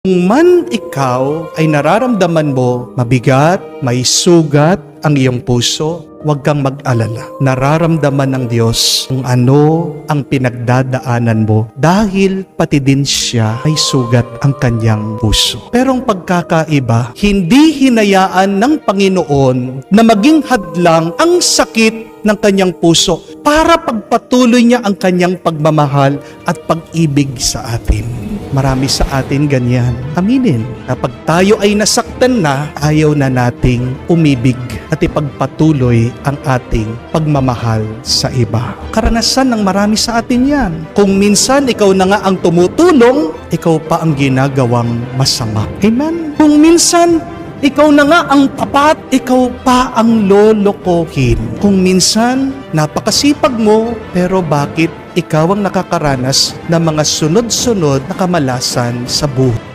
Kung man ikaw ay nararamdaman mo mabigat, may sugat ang iyong puso, huwag kang mag-alala. Nararamdaman ng Diyos kung ano ang pinagdadaanan mo dahil pati din siya ay sugat ang kanyang puso. Pero ang pagkakaiba, hindi hinayaan ng Panginoon na maging hadlang ang sakit ng kanyang puso para pagpatuloy niya ang kanyang pagmamahal at pag-ibig sa atin. Marami sa atin ganyan. Aminin, kapag tayo ay nasaktan na, ayaw na nating umibig at ipagpatuloy ang ating pagmamahal sa iba. Karanasan ng marami sa atin yan. Kung minsan ikaw na nga ang tumutulong, ikaw pa ang ginagawang masama. Amen? Kung minsan ikaw na nga ang tapat, ikaw pa ang lolokohin. Kung minsan, napakasipag mo, pero bakit ikaw ang nakakaranas ng mga sunod-sunod na kamalasan sa buhay?